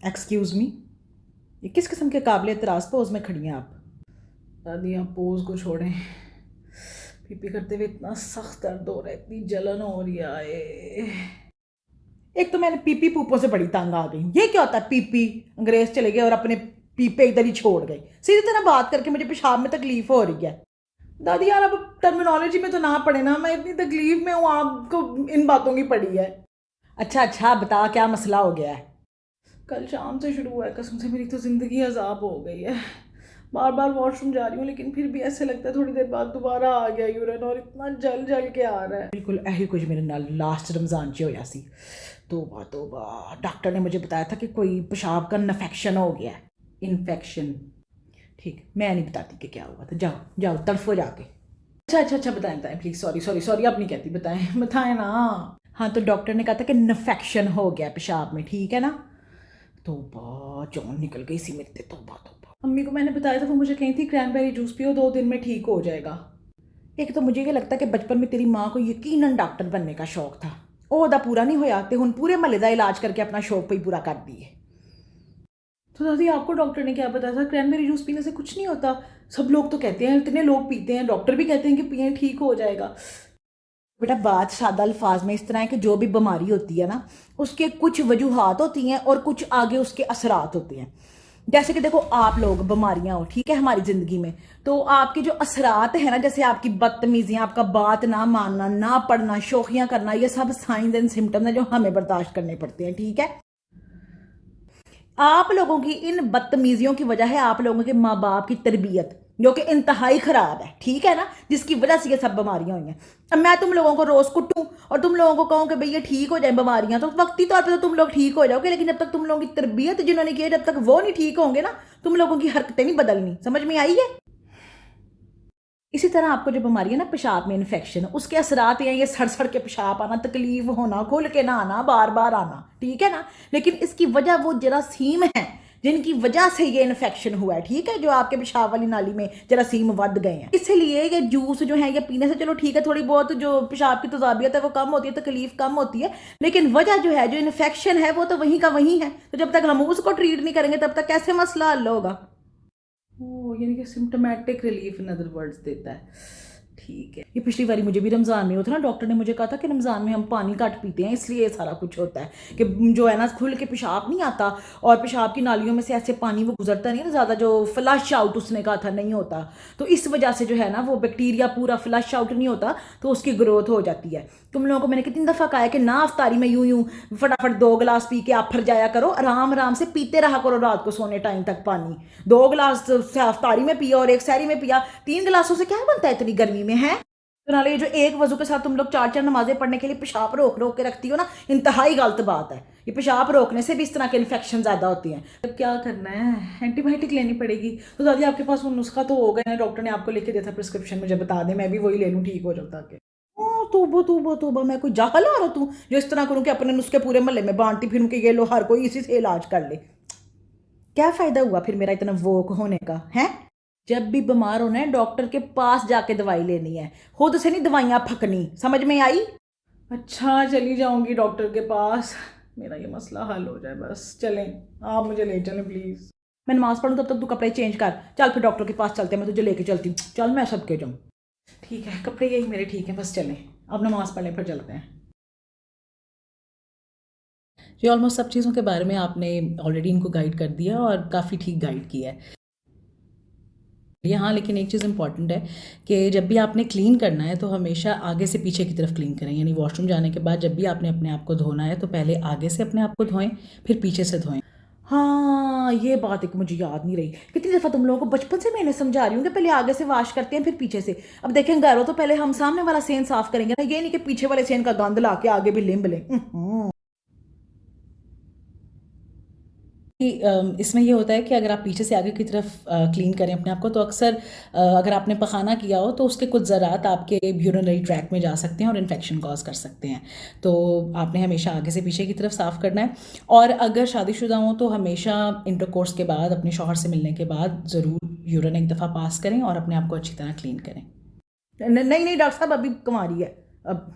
Excuse me, ये किस किस्म के काबिल एतराज़ पोज में खड़ी हैं आप? दादी आप पोज को छोड़ें, पीपी करते हुए इतना सख्त दर्द हो रहा है, इतनी जलन हो रही है। एक तो मैंने पीपी पूपों से बड़ी तंग आ गई। ये क्या होता है पीपी? अंग्रेज चले गए और अपने पीपे इधर ही छोड़ गए। सीधी तरह बात करके मुझे पेशाब में तकलीफ हो रही है। दादी यार अब टर्मिनोलॉजी में तो ना पड़े ना, मैं इतनी तकलीफ में हूँ, आपको इन बातों की पड़ी है। अच्छा अच्छा बता क्या मसला हो गया है? कल शाम से शुरू हुआ है, कसम से मेरी तो ज़िंदगी अजाब हो गई है। बार बार वॉशरूम जा रही हूँ लेकिन फिर भी ऐसे लगता है थोड़ी देर बाद दोबारा आ गया यूरिन, और इतना जल जल के आ रहा है। बिल्कुल यही कुछ मेरे नाल लास्ट रमज़ान च होया सी। तोबा तोबा, डॉक्टर ने मुझे बताया था कि कोई पेशाब का इन्फेक्शन हो गया है। इन्फेक्शन? ठीक, मैं नहीं बताती कि क्या हुआ था, जाओ जाओ तड़फो जाके। अच्छा अच्छा अच्छा बताएं बताएं प्लीज़, सॉरी सॉरी सॉरी, अब नहीं कहती, बताएं बताएं ना। हाँ तो डॉक्टर ने कहा था कि इन्फेक्शन हो गया पेशाब में, ठीक है ना? तोबा, जान निकल गई सी मेरे से, तोबा तोबा। अम्मी को मैंने बताया था, वो मुझे कही थी क्रैनबेरी जूस पियो, 2 दिन में ठीक हो जाएगा। एक तो मुझे ये लगता है कि बचपन में तेरी माँ को यकीनन डॉक्टर बनने का शौक था, ओहदा पूरा नहीं होया ते हुण पूरे महल्ले का इलाज करके अपना शौक भी पूरा कर दिए। तो दादी आपको डॉक्टर ने क्या बताया था? क्रैनबेरी जूस पीने से कुछ नहीं होता, सब लोग तो कहते हैं, इतने लोग पीते हैं, डॉक्टर भी कहते हैं कि पिए ठीक हो जाएगा। बेटा बात सादा अल्फाज में इस तरह है कि जो भी बीमारी होती है ना, उसके कुछ वजूहात होती हैं और कुछ आगे उसके असरात होते हैं। जैसे कि देखो आप लोग बीमारियां हो, ठीक है, हमारी जिंदगी में तो आपके जो असरात है ना, जैसे आपकी बदतमीजियां, आपका बात ना मानना, ना पढ़ना, शोखियां करना, ये सब साइंस एंड सिम्टम्स हैं जो हमें बर्दाश्त करने पड़ते हैं, ठीक है। आप लोगों की इन बदतमीजियों की वजह है आप लोगों के माँ बाप की तरबियत, जो कि इंतहाई खराब है, ठीक है ना, जिसकी वजह से ये सब बीमारियां हुई हैं। अब मैं तुम लोगों को रोज कुटूं और तुम लोगों को कहूं कि भाई ये ठीक हो जाए बीमारियां, तो वक्ती तौर पर तो तुम लोग ठीक हो जाओगे, लेकिन जब तक तुम लोगों की तरबियत जिन्होंने की है, जब तक वो नहीं ठीक होंगे ना, तुम लोगों की हरकतें नहीं बदलनी। समझ में आई है? इसी तरह आपको जो बीमारी है ना, पेशाब में इन्फेक्शन, उसके असरात ये सड़ सड़ के पेशाब आना, तकलीफ होना, खुल के ना आना, बार बार आना, ठीक है ना। लेकिन इसकी वजह वो जरासीम है जिनकी वजह से ये इन्फेक्शन हुआ है, ठीक है, जो आपके पेशाब वाली नाली में जरासीम बढ़ गए हैं। इसलिए ये जूस जो है ये पीने से चलो ठीक है, थोड़ी बहुत जो पेशाब की तजाबियत है वो कम होती है, तकलीफ कम होती है, लेकिन वजह जो है, जो इन्फेक्शन है, वो तो वहीं का वहीं है। तो जब तक हम उसको ट्रीट नहीं करेंगे तब तक कैसे मसला हल होगा? ओह, यानी कि symptomatic relief in other words देता है, ठीक है। ये पिछली बारी मुझे भी रमज़ान में होता ना, डॉक्टर ने मुझे कहा था कि रमज़ान में हम पानी घट पीते हैं, इसलिए ये सारा कुछ होता है कि जो है ना खुल के पेशाब नहीं आता, और पेशाब की नालियों में से ऐसे पानी वो गुजरता नहीं है ना ज़्यादा, जो फ्लश आउट उसने कहा था नहीं होता, तो इस वजह से जो है ना वो बैक्टीरिया पूरा फ्लश आउट नहीं होता, तो उसकी ग्रोथ हो जाती है। तुम लोगों को मैंने कितनी दफ़ा कहा है कि ना अफ्तारी में यूं यूं फटाफट 2 गिलास पी के आप फिर जाया करो, आराम आराम से पीते रहा करो रात को सोने टाइम तक पानी। 2 गिलास अफ्तारी में पिया और एक सहरी में पिया, 3 गिलासों से क्या बनता है इतनी गर्मी में है? तो नाले ये जो एक वजू के साथ तुम लोग 4 4 नमाजें पढ़ने के लिए पेशाब रोक रोक के रखती हो ना, इंतहाई गलत बात है। ये पेशाब रोकने से भी इस तरह के इन्फेक्शन ज़्यादा होती हैं। अब क्या करना है? एंटीबायोटिक लेनी पड़ेगी। तो दादी आपके पास वो नुस्खा तो होगा ना, डॉक्टर ने आपको लिख के दिया था प्रिस्क्रिप्शन, मुझे बता दें, मैं भी वही ले लूँ, ठीक हो जाऊँ ताकि। तोबा तोबा तोबा, मैं कोई जाहल औरत हूँ जो इस तरह करूँ कि अपने नुस्खे पूरे मोहल्ले में बांटती फिरूँ कि ये लो हर कोई इसी से इलाज कर ले। क्या फ़ायदा हुआ फिर मेरा इतना वोक होने का है? जब भी बीमार होना है डॉक्टर के पास जाके दवाई लेनी है, खुद से नहीं दवाइयाँ फकनी। समझ में आई? अच्छा चली जाऊंगी डॉक्टर के पास, मेरा ये मसला हल हो जाए बस। चलें, आप मुझे ले चलें प्लीज़। मैं नमाज़ पढ़ूँ तब तक तू कपड़े चेंज कर, चल फिर डॉक्टर के पास चलते हैं, मैं तुझे लेके चलती हूँ, चल मैं सबके जाऊँ। ठीक है, कपड़े यही मेरे ठीक हैं, बस चलें, अब नमाज़ पढ़ने फिर चलते हैं। जी ऑलमोस्ट सब चीज़ों के बारे में आपने ऑलरेडी इनको गाइड कर दिया और काफ़ी ठीक गाइड किया है ये। हाँ लेकिन एक चीज़ इंपॉर्टेंट है कि जब भी आपने क्लीन करना है तो हमेशा आगे से पीछे की तरफ क्लीन करें, यानी वॉशरूम जाने के बाद जब भी आपने अपने आप को धोना है तो पहले आगे से अपने आप को धोएं, फिर पीछे से धोएं। हाँ ये बात एक मुझे याद नहीं रही, कितनी दफ़ा तुम लोगों को बचपन से मैंने समझा रही हूँ कि पहले आगे से वॉश करते हैं फिर पीछे से। अब देखें घर हो तो पहले हम सामने वाला सेन साफ करेंगे ना, ये नहीं कि पीछे वाले सेन का गंद ला के आगे भी लिम्ब लें। इसमें ये होता है कि अगर आप पीछे से आगे की तरफ क्लीन करें अपने आप को तो अक्सर अगर आपने पखाना किया हो तो उसके कुछ ज़रात आपके यूरिनरी ट्रैक में जा सकते हैं और इन्फेक्शन कॉज कर सकते हैं। तो आपने हमेशा आगे से पीछे की तरफ साफ़ करना है, और अगर शादीशुदा हो तो हमेशा इंटरकोर्स के बाद अपने शौहर से मिलने के बाद ज़रूर यूरिन एक दफ़ा पास करें और अपने आप को अच्छी तरह क्लीन करें। नहीं नहीं डॉक्टर साहब अभी कुंवारी है, अब